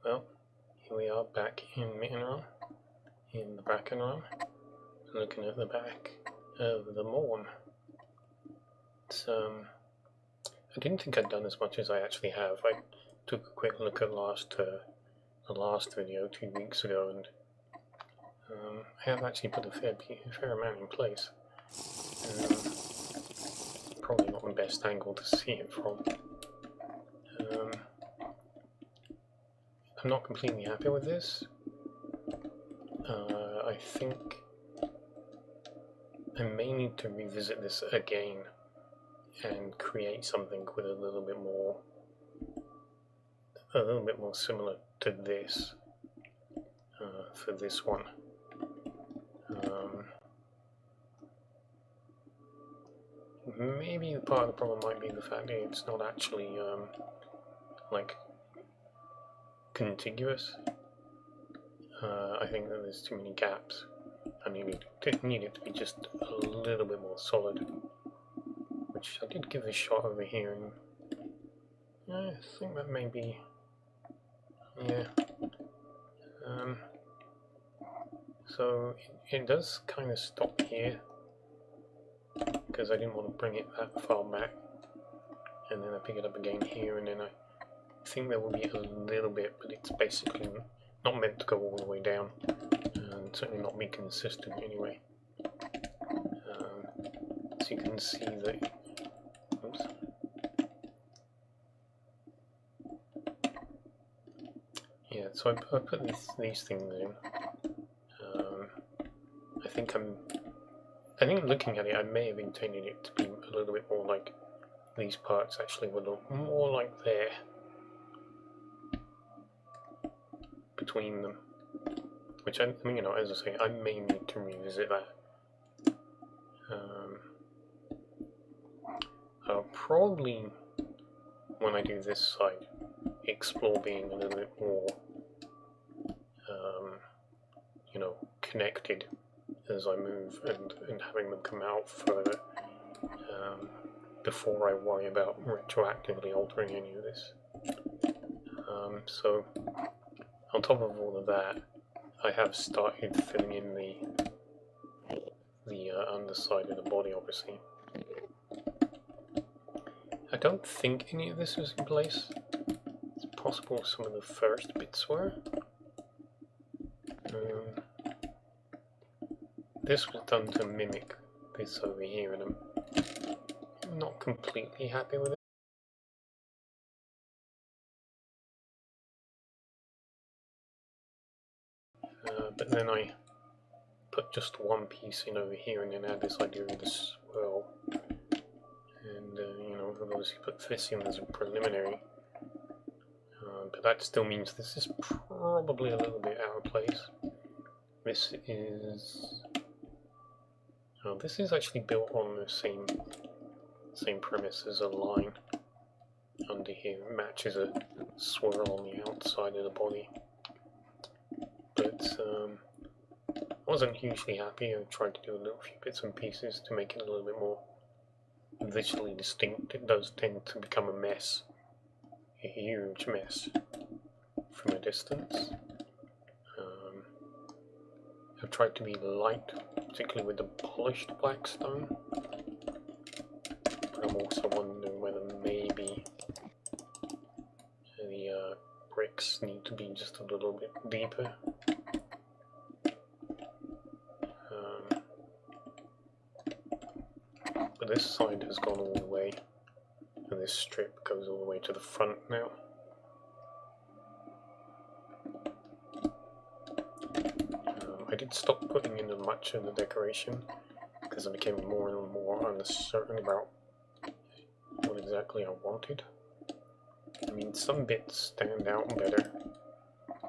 Well, here we are back in Mittenrahm, in the Brakenrahm, looking at the back of the Mawn. I didn't think I'd done as much as I actually have. I took a quick look at the last video 2 weeks ago, and I have actually put a fair amount in place. Probably not the best angle to see it from. I'm not completely happy with this. I think I may need to revisit this again and create something with a little bit more similar to this for this one. Maybe part of the problem might be the fact that it's not actually like contiguous. I think that there's too many gaps. I need it to be just a little bit more solid, which I did give a shot over here, and I think that may be, yeah. So it does kind of stop here, because I didn't want to bring it that far back, and then I pick it up again here, and then I think there will be a little bit, but it's basically not meant to go all the way down, and certainly not be consistent anyway. So you can see that, oops. Yeah, so I put these things in. I think looking at it, I may have intended it to be a little bit more like these parts actually would look more like there between them, which I mean, you know, as I say, I may need to revisit that. I'll probably, when I do this side, explore being a little bit more, you know, connected as I move, and having them come out further before I worry about retroactively altering any of this. So on top of all of that, I have started filling in the underside of the body, obviously. I don't think any of this was in place. It's possible some of the first bits were. This was done to mimic this over here, and I'm not completely happy with it. But then I put just one piece in over here, and then add this idea of the swirl. And you know, I've obviously put this in as a preliminary. But that still means this is probably a little bit out of place. This is actually built on the same premise as a line under here. It matches a swirl on the outside of the body. But I wasn't hugely happy. I tried to do a little few bits and pieces to make it a little bit more visually distinct. It does tend to become a mess, a huge mess from a distance. I've tried to be light, particularly with the polished black stone, but I'm also wondering whether maybe the bricks need to be just a little bit deeper. But this side has gone all the way, and this strip goes all the way to the front now. I did stop putting in much of the decoration because I became more and more uncertain about what exactly I wanted. I mean, some bits stand out better.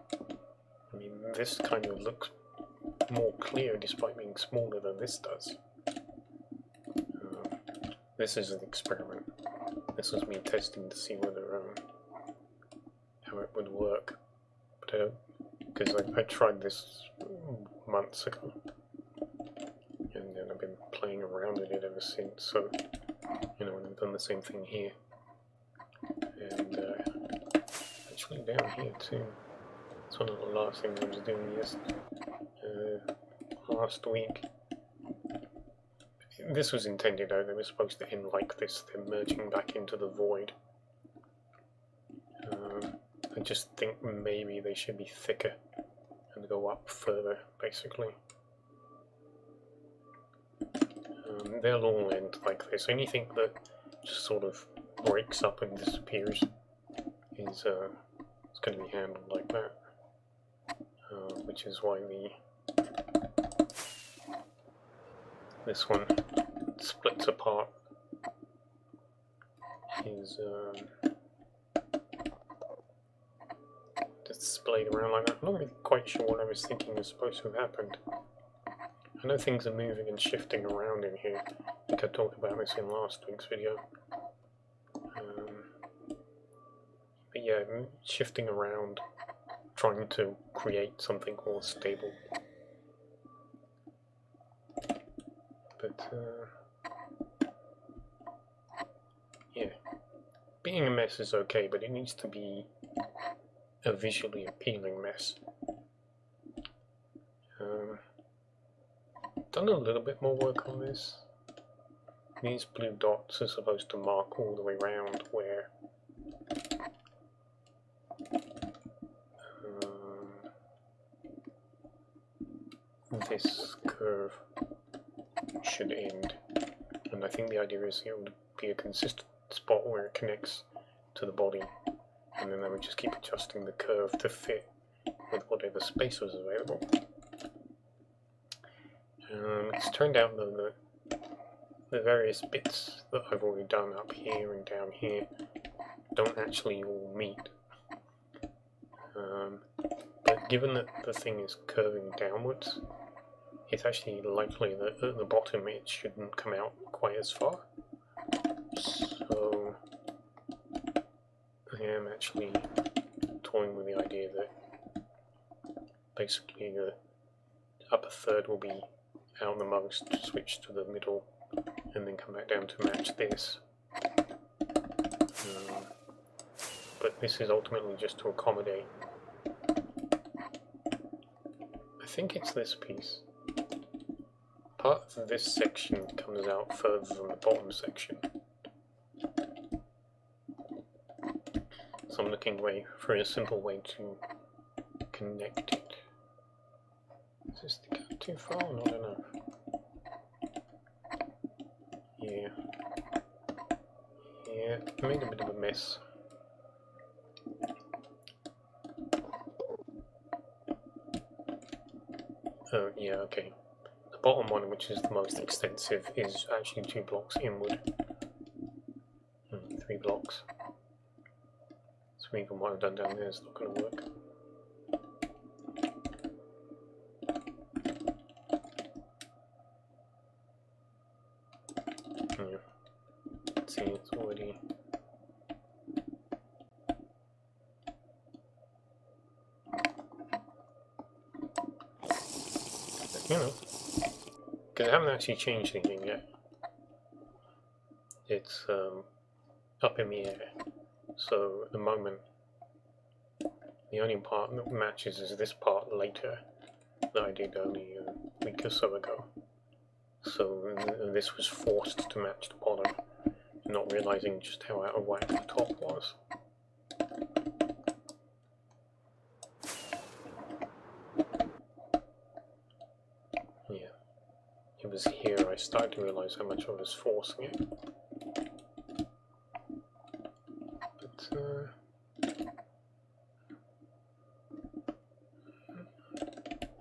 I mean, this kind of looks more clear despite being smaller than this does. This is an experiment. This was me testing to see whether how it would work. But because I tried this months ago, and then I've been playing around with it ever since. So, you know, and I've done the same thing here, and actually down here too. It's one of the last things I was doing last week. This was intended though, they were supposed to end like this, they're merging back into the void. I just think maybe they should be thicker and go up further, basically. They'll all end like this. Anything that just sort of breaks up and disappears is it's going to be handled like that. Which is why this one splits apart is displayed around like that. I'm not really quite sure what I was thinking was supposed to have happened. I know things are moving and shifting around in here. I think I talked about this in last week's video. But yeah, shifting around, trying to create something more stable. But yeah, being a mess is okay, but it needs to be a visually appealing mess. Done a little bit more work on this. These blue dots are supposed to mark all the way around where this curve should end, and I think the idea is it would be a consistent spot where it connects to the body, and then I would just keep adjusting the curve to fit with whatever space was available. It's turned out though that the various bits that I've already done up here and down here don't actually all meet. But given that the thing is curving downwards, it's actually likely that at the bottom it shouldn't come out quite as far. So I am actually toying with the idea that basically the upper third will be out the most, switch to the middle, and then come back down to match this. But this is ultimately just to accommodate. I think it's this piece. Part of this section comes out further than the bottom section. So I'm looking for a simple way to connect it. Does this stick out too far or not enough? Yeah. Yeah, I made a bit of a mess. Oh, yeah, okay. The bottom one, which is the most extensive, is actually 2 blocks inward. 3 blocks. So even what I've done down there is not going to work. Yeah. Let's see, it's already... You know, because I haven't actually changed anything yet. It's up in the air, so at the moment the only part that matches is this part later that I did only a week or so ago. So this was forced to match the bottom, not realizing just how out of whack the top was. It was here I started to realize how much I was forcing it. But,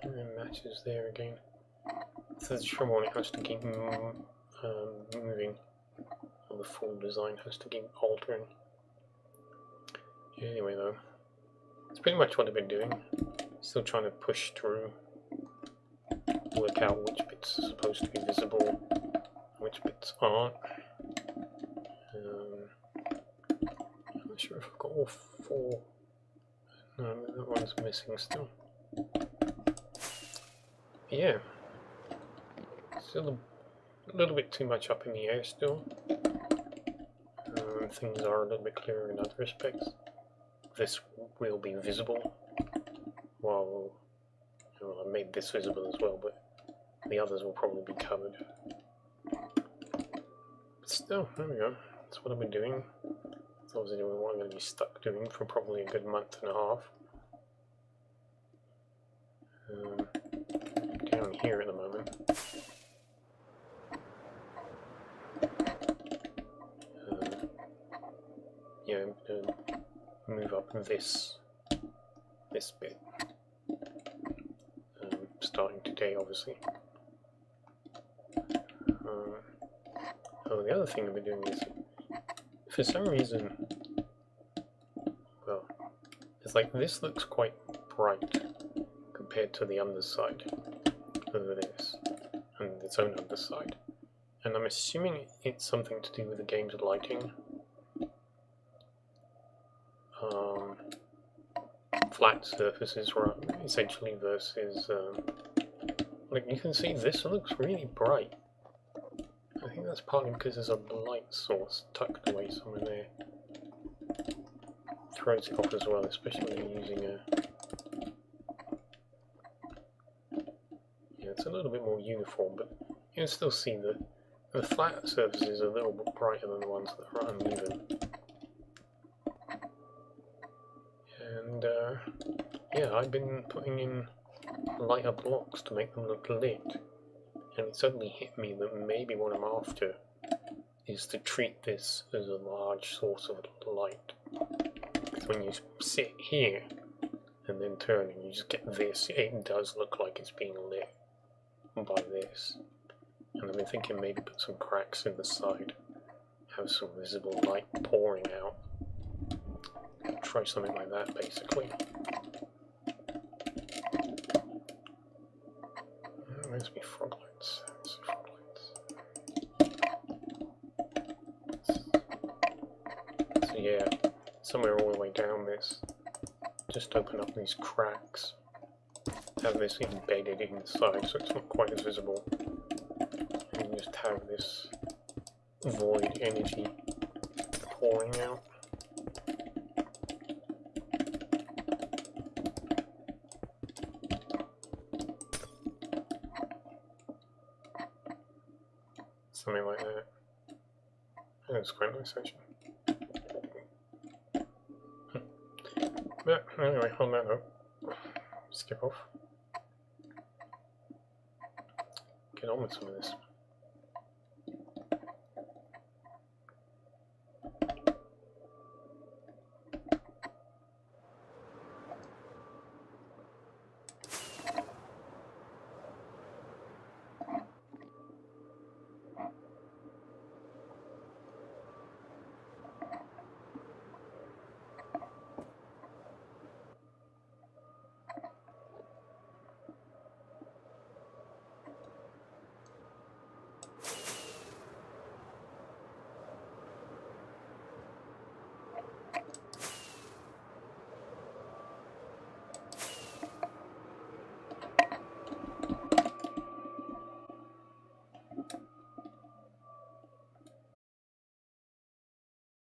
and it matches there again. So the trouble, it has to keep moving, or the full design has to keep altering. Anyway though, that's pretty much what I've been doing. Still trying to push through, work out which bits are supposed to be visible, which bits aren't. I'm not sure if I've got all 4. No, that one's missing still. Yeah, still a little bit too much up in the air still. Things are a little bit clearer in other respects. This will be visible. Well, I made this visible as well, but the others will probably be covered. But still, there we go. That's what I've been doing. It's obviously what I'm going to be stuck doing for probably a good month and a half. Down here at the moment. Yeah, I'm going to move up this bit. Starting today, obviously. Oh, the other thing I've been doing is, for some reason, well, it's like this looks quite bright compared to the underside of this, and its own underside. And I'm assuming it's something to do with the game's lighting. Flat surfaces, essentially, versus, like you can see this looks really bright. I think that's partly because there's a light source tucked away somewhere there. Throws it off as well, especially when you're using a... Yeah, it's a little bit more uniform, but you can still see that the flat surfaces are a little bit brighter than the ones that are uneven. And, yeah, I've been putting in lighter blocks to make them look lit. And it suddenly hit me that maybe what I'm after is to treat this as a large source of light. Because when you sit here and then turn and you just get this, it does look like it's being lit by this. And I've been thinking maybe put some cracks in the side, have some visible light pouring out. Try something like that, basically. Where's my frog lights? So yeah, somewhere all the way down this, just open up these cracks, have this embedded inside so it's not quite as visible, and just have this void energy pouring out. Something like that. That's quite nice, actually. But anyway, on that note, skip off. Get on with some of this.